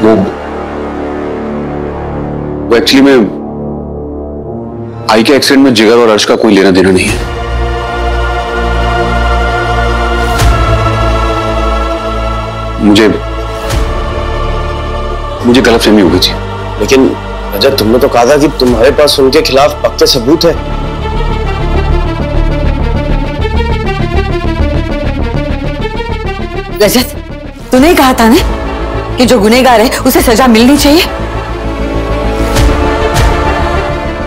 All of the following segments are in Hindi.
वो एक्चुअली में आई के एक्सीडेंट में जिगर और अर्श का कोई लेना देना नहीं है। मुझे गलतफहमी हो गई थी। लेकिन रजत, तुमने तो कहा था कि तुम्हारे पास उनके खिलाफ पक्के सबूत है। रजत, तूने कहा था ना कि जो गुनहगार है उसे सजा मिलनी चाहिए।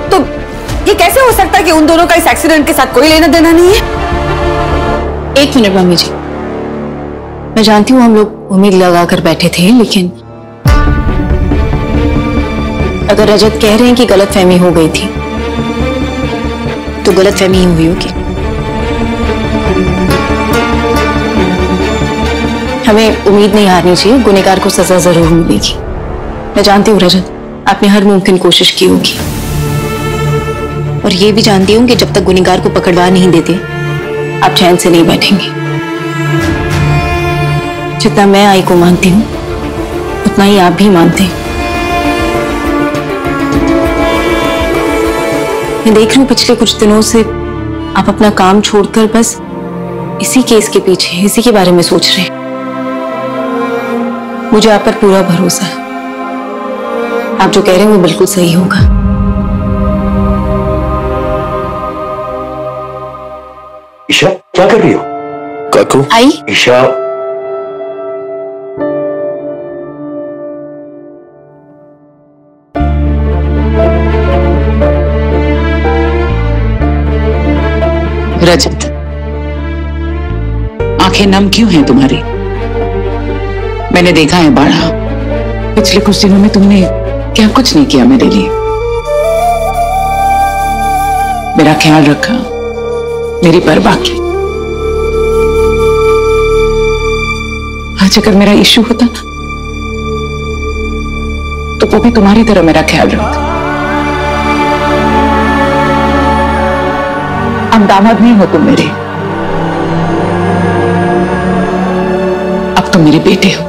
तो ये कैसे हो सकता है कि उन दोनों का इस एक्सीडेंट के साथ कोई लेना देना नहीं है? एक मिनट मम्मी जी, मैं जानती हूँ हम लोग उम्मीद लगाकर बैठे थे, लेकिन अगर रजत कह रहे हैं कि गलतफहमी हो गई थी तो गलतफहमी ही हुई होगी। हमें उम्मीद नहीं हारनी चाहिए, गुनहगार को सजा जरूर मिलेगी। मैं जानती हूँ रजत, आपने हर मुमकिन कोशिश की होगी, और ये भी जानती हूँ कि जब तक गुनहगार को पकड़वा नहीं देते आप चैन से नहीं बैठेंगे। जितना मैं आई को मानती हूँ उतना ही आप भी मानते हैं। मैं देख रही हूँ पिछले कुछ दिनों से आप अपना काम छोड़कर बस इसी केस के पीछे, इसी के बारे में सोच रहे हैं। मुझे आप पर पूरा भरोसा है, आप जो कह रहे हैं वो बिल्कुल सही होगा। ईशा, क्या कर रही हो? काकू, आई ईशा, रजत, आंखें नम क्यों हैं तुम्हारी? मैंने देखा है बाढ़ा, पिछले कुछ दिनों में तुमने क्या कुछ नहीं किया मेरे लिए। मेरा ख्याल रखा, मेरी परवाह की। आज अगर मेरा इश्यू होता ना तो वो भी तुम्हारी तरह मेरा ख्याल रखता। अब दामाद नहीं हो तुम मेरे, अब तुम मेरे बेटे हो।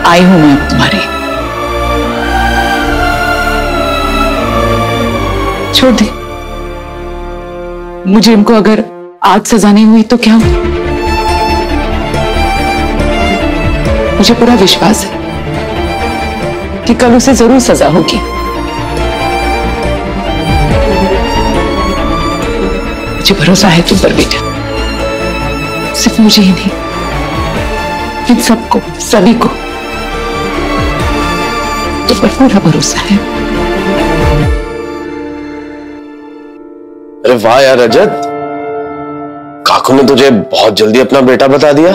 आई हूं मैं अब तुम्हारी। छोड़ दे मुझे, इनको अगर आज सजा नहीं हुई तो क्या हो? मुझे पूरा विश्वास है कि कल उसे जरूर सजा होगी। मुझे भरोसा है तुम पर बेटा, सिर्फ मुझे ही नहीं, इन सबको, सभी को तुम पर पूरा भरोसा है। अरे वाह यार रजत, काकू ने तुझे बहुत जल्दी अपना बेटा बता दिया।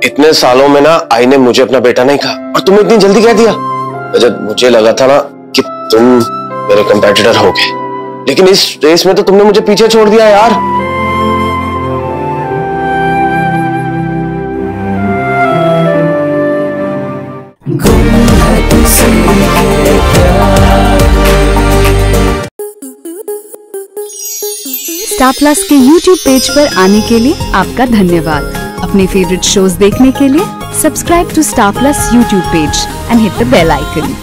इतने सालों में ना आई ने मुझे अपना बेटा नहीं कहा और तुमने इतनी जल्दी कह दिया। रजत, मुझे लगा था ना कि तुम मेरे कंपेटिटर होगे, लेकिन इस रेस में तो तुमने मुझे पीछे छोड़ दिया यार। स्टार प्लस के YouTube पेज पर आने के लिए आपका धन्यवाद। अपने फेवरेट शोज देखने के लिए subscribe to Star Plus YouTube page and hit the bell icon.